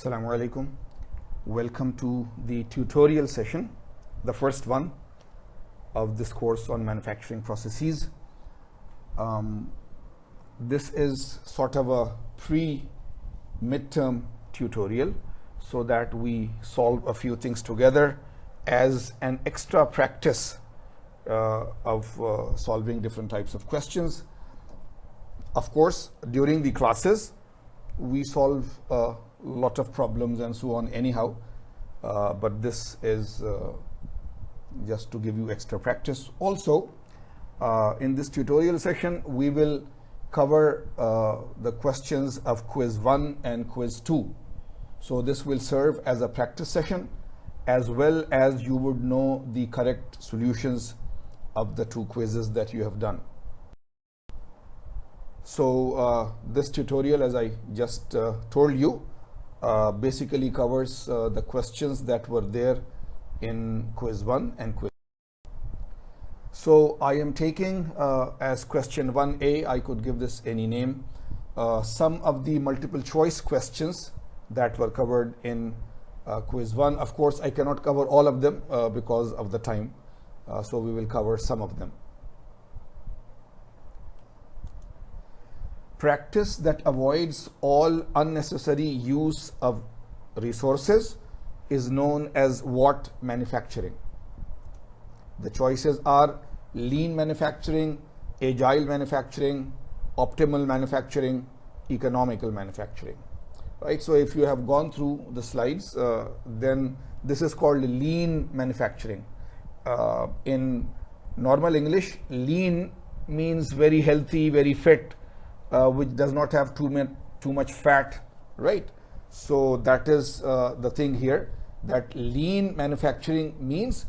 Assalamu alaikum. Welcome to the tutorial session, the first one of this course on manufacturing processes. This is sort of a pre-midterm tutorial so that we solve a few things together as an extra practice of solving different types of questions. Of course, during the classes, we solve a lot of problems and so on anyhow, but this is just to give you extra practice. Also, in this tutorial session, we will cover the questions of quiz 1 and quiz 2. So this will serve as a practice session as well as you would know the correct solutions of the two quizzes that you have done. So this tutorial, as I just told you, basically covers the questions that were there in quiz 1 and quiz 2. So I am taking as question 1A, I could give this any name, some of the multiple choice questions that were covered in quiz 1. Of course, I cannot cover all of them because of the time, so we will cover some of them. Practice that avoids all unnecessary use of resources is known as what manufacturing? The choices are lean manufacturing, agile manufacturing, optimal manufacturing, economical manufacturing. Right? So if you have gone through the slides, then this is called lean manufacturing. In normal English, lean means very healthy, very fit, which does not have too much fat, right? So that is the thing here, that lean manufacturing means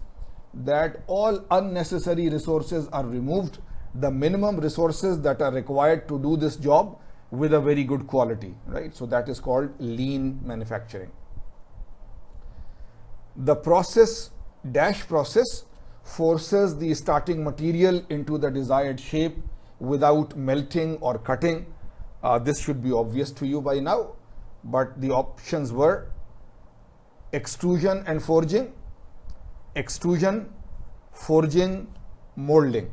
that all unnecessary resources are removed, the minimum resources that are required to do this job with a very good quality, right? So that is called lean manufacturing. The process forces the starting material into the desired shape without melting or cutting. This should be obvious to you by now, but the options were extrusion and forging, extrusion, forging, molding,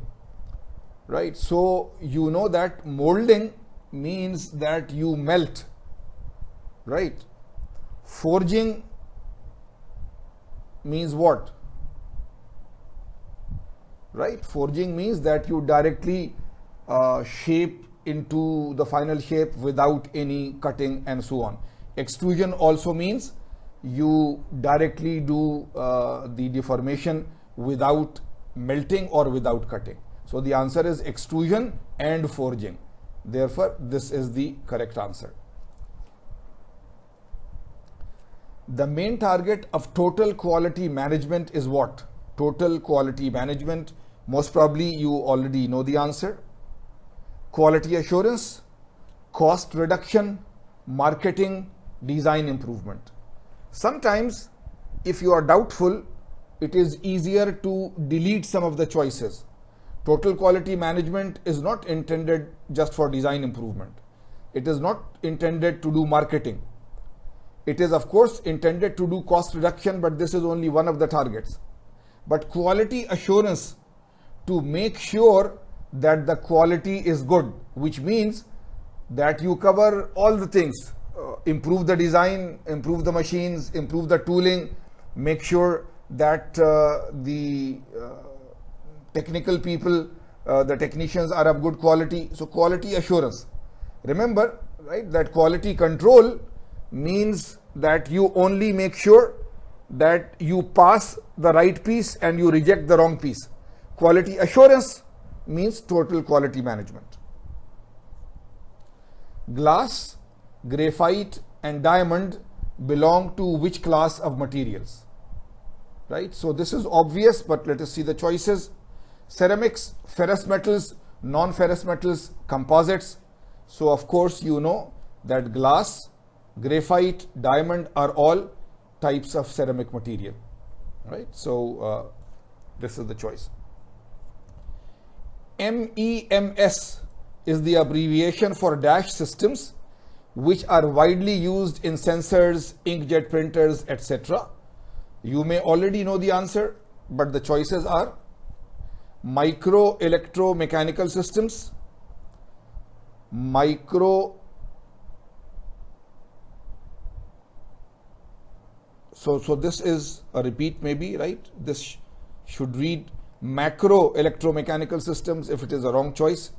right? So you know that molding means that you melt, right? Forging means what? Right? Forging means that you directly shape into the final shape without any cutting and so on. Extrusion also means you directly do the deformation without melting or without cutting. So the answer is extrusion and forging. Therefore, this is the correct answer. The main target of total quality management is what? Total quality management, most probably you already know the answer. Quality assurance, cost reduction, marketing, design improvement. Sometimes, if you are doubtful, it is easier to delete some of the choices. Total quality management is not intended just for design improvement. It is not intended to do marketing. It is, of course, intended to do cost reduction, but this is only one of the targets. But quality assurance, to make sure that the quality is good, which means that you cover all the things, improve the design, improve the machines, improve the tooling, make sure that the technical people, the technicians are of good quality. So quality assurance. Remember, right, that quality control means that you only make sure that you pass the right piece and you reject the wrong piece. Quality assurance means total quality management. Glass, graphite and diamond belong to which class of materials? Right? So this is obvious, but let us see the choices. Ceramics, ferrous metals, non-ferrous metals, composites. So of course you know that glass, graphite, diamond are all types of ceramic material. Right? So this is the choice. MEMS is the abbreviation for dash systems which are widely used in sensors, inkjet printers, etc. You may already know the answer, but the choices are micro electromechanical systems, so this is a repeat maybe, right? This should read macro electromechanical systems if it is a wrong choice.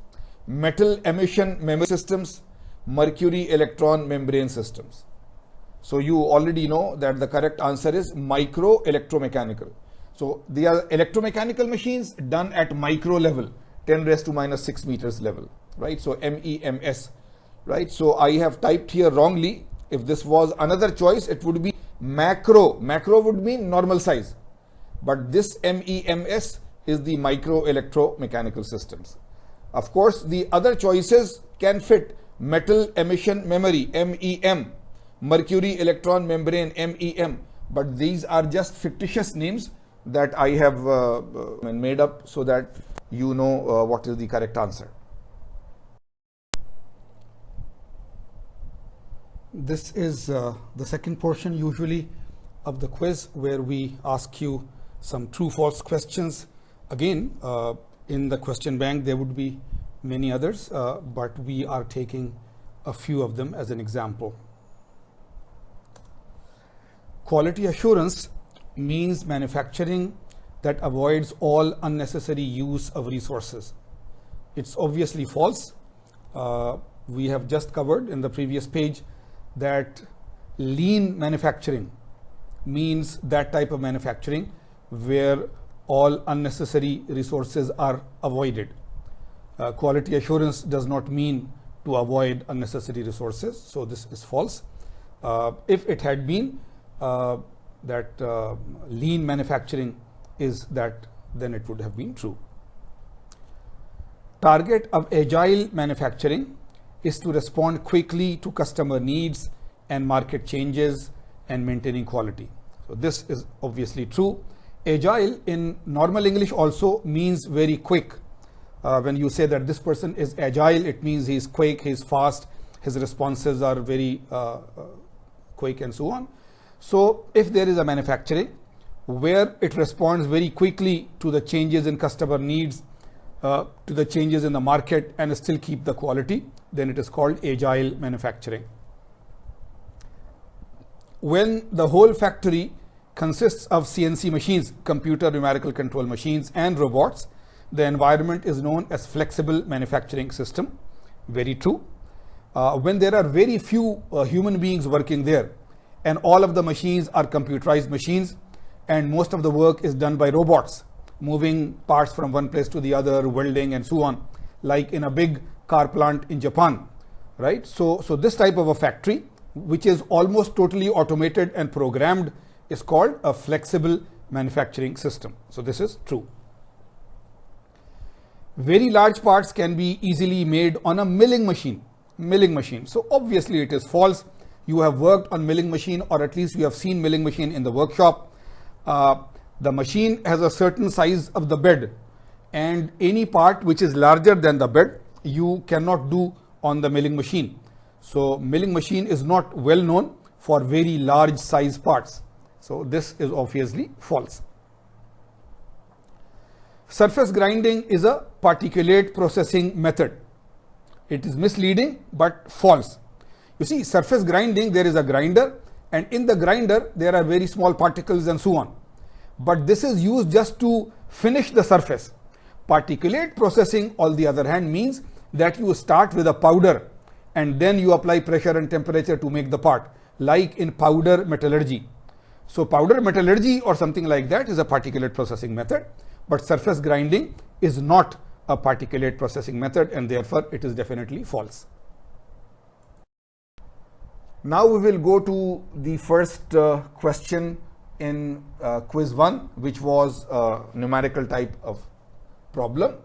Metal emission memory systems, mercury electron membrane systems. So you already know that the correct answer is micro electromechanical. So they are electromechanical machines done at micro level, 10 raised to minus 6 meters level, right? So MEMS, right? So I have typed here wrongly. If this was another choice, it would be macro. Macro would mean normal size, but this MEMS is the micro electromechanical systems. Of course, the other choices can fit metal emission memory, MEM, mercury electron membrane, MEM, but these are just fictitious names that I have made up so that you know what is the correct answer. This is the second portion usually of the quiz, where we ask you some true-false questions. Again, in the question bank there would be many others, but we are taking a few of them as an example. Quality assurance means manufacturing that avoids all unnecessary use of resources. It's obviously false. We have just covered in the previous page that lean manufacturing means that type of manufacturing where all unnecessary resources are avoided. Quality assurance does not mean to avoid unnecessary resources, so this is false. If it had been that lean manufacturing is that, then it would have been true. Target of agile manufacturing is to respond quickly to customer needs and market changes and maintaining quality. So this is obviously true. Agile in normal English also means very quick. When you say that this person is agile, it means he's quick, he's fast, his responses are very quick and so on. So if there is a manufacturing where it responds very quickly to the changes in customer needs, to the changes in the market, and still keep the quality, then it is called agile manufacturing. When the whole factory consists of CNC machines, computer numerical control machines, and robots, the environment is known as flexible manufacturing system. Very true. When there are very few human beings working there, and all of the machines are computerized machines, and most of the work is done by robots, moving parts from one place to the other, welding and so on, like in a big car plant in Japan, right? So this type of a factory, which is almost totally automated and programmed, is called a flexible manufacturing system. So this is true. Very large parts can be easily made on a milling machine. So obviously it is false. You have worked on milling machine, or at least you have seen milling machine in the workshop. The machine has a certain size of the bed, and any part which is larger than the bed you cannot do on the milling machine. So milling machine is not well known for very large size parts. So this is obviously false. Surface grinding is a particulate processing method. It is misleading but false. You see, surface grinding, there is a grinder, and in the grinder there are very small particles and so on. But this is used just to finish the surface. Particulate processing, on the other hand, means that you start with a powder and then you apply pressure and temperature to make the part, like in powder metallurgy. So powder metallurgy or something like that is a particulate processing method, but surface grinding is not a particulate processing method, and therefore it is definitely false. Now we will go to the first question in quiz 1, which was a numerical type of problem.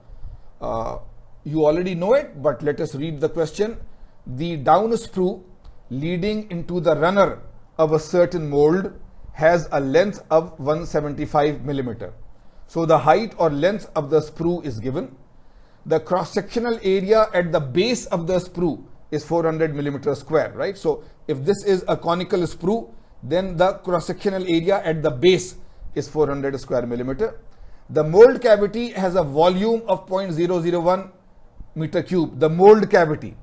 You already know it, but let us read the question. The down screw leading into the runner of a certain mold has a length of 175 millimeter. So the height or length of the sprue is given. The cross-sectional area at the base of the sprue is 400 millimeter square, right? So if this is a conical sprue, then the cross-sectional area at the base is 400 square millimeter. The mold cavity has a volume of 0.001 meter cube. The mold cavity,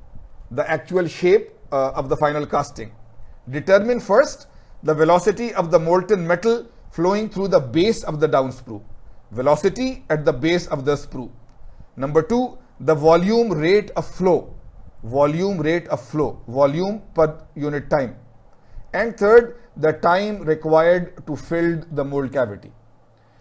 the actual shape of the final casting. Determine first the velocity of the molten metal flowing through the base of the down sprue. Velocity at the base of the sprue. Number 2, the volume rate of flow. Volume rate of flow. Volume per unit time. And third, the time required to fill the mold cavity.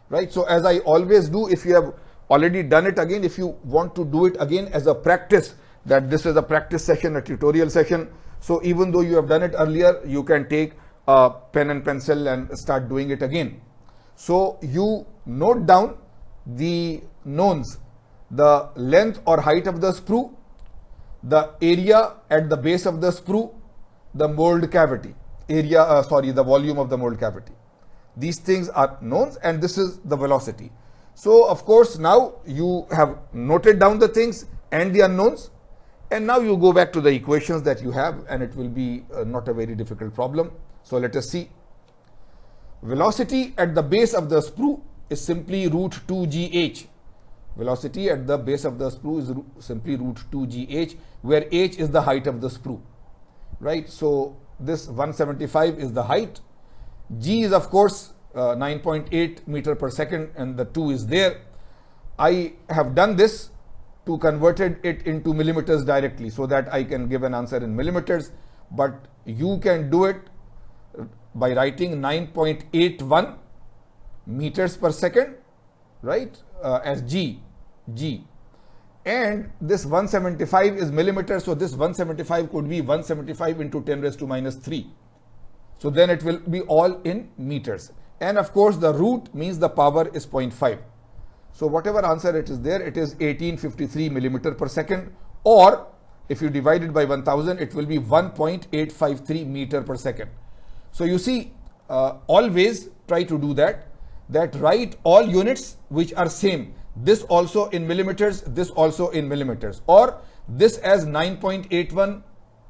Right? So as I always do, if you have already done it again, if you want to do it again as a practice, that this is a practice session, a tutorial session. So even though you have done it earlier, you can take a pen and pencil and start doing it again. So you note down the knowns, the length or height of the sprue, the area at the base of the sprue, the mold cavity, the volume of the mold cavity. These things are knowns, and this is the velocity. So of course now you have noted down the things and the unknowns, and now you go back to the equations that you have, and it will be not a very difficult problem. So let us see. Velocity at the base of the sprue is simply root 2gh. Velocity at the base of the sprue is simply root 2gh, where h is the height of the sprue, right? So this 175 is the height. G is of course 9.8 meter per second, and the 2 is there. I have done this to converted it into millimeters directly so that I can give an answer in millimeters, but you can do it by writing 9.81 meters per second, right, as G. And this 175 is millimeters, so this 175 could be 175 into 10 raised to minus 3. So then it will be all in meters. And of course the root means the power is 0.5. So whatever answer it is there, it is 1853 millimeter per second, or if you divide it by 1000, it will be 1.853 meter per second. So you see, always try to do that write all units which are same. This also in millimeters, this also in millimeters, or this as 9.81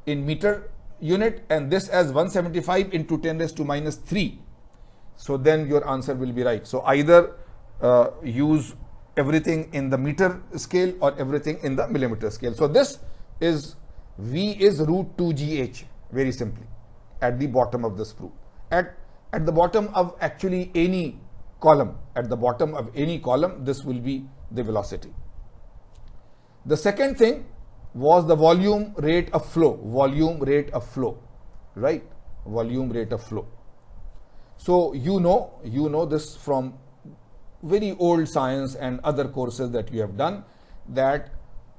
in meter unit and this as 175 into 10 raised to minus 3. So then your answer will be right. So either use everything in the meter scale or everything in the millimeter scale. So this is V is root 2gh, very simply, at the bottom of the sprue. At the bottom of actually any column, at the bottom of any column, this will be the velocity. The second thing was the volume rate of flow. Volume rate of flow, right? Volume rate of flow. So you know this from very old science and other courses that you have done, that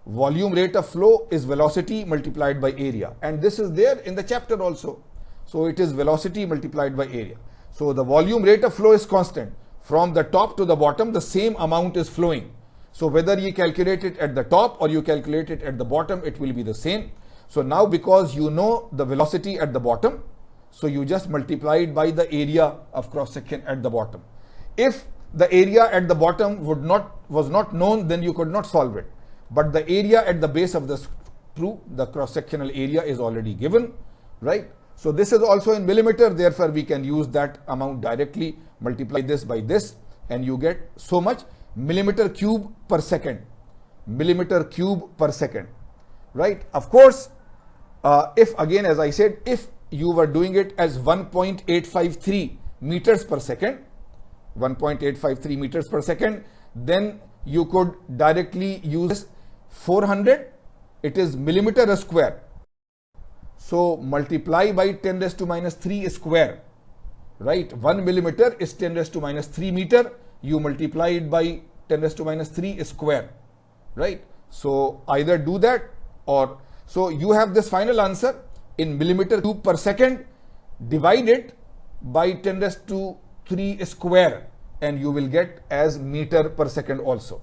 volume rate of flow is velocity multiplied by area, and this is there in the chapter also. So it is velocity multiplied by area. So the volume rate of flow is constant. From the top to the bottom, the same amount is flowing. So whether you calculate it at the top or you calculate it at the bottom, it will be the same. So now because you know the velocity at the bottom, so you just multiply it by the area of cross section at the bottom. If the area at the bottom was not known, then you could not solve it. But the area at the base of the sprue, the cross sectional area, is already given, right? So this is also in millimeter, therefore we can use that amount directly, multiply this by this, and you get so much millimeter cube per second. Millimeter cube per second, right? Of course, if again, as I said, if you were doing it as 1.853 meters per second, 1.853 meters per second, then you could directly use 400, it is millimeter a square. So multiply by 10 raised to minus 3 square, right? 1 millimeter is 10 raised to minus 3 meter. You multiply it by 10 raised to minus 3 square, right? So either do that, or so you have this final answer in millimeter cube per second, divide it by 10 raised to 3 square, and you will get as meter per second also.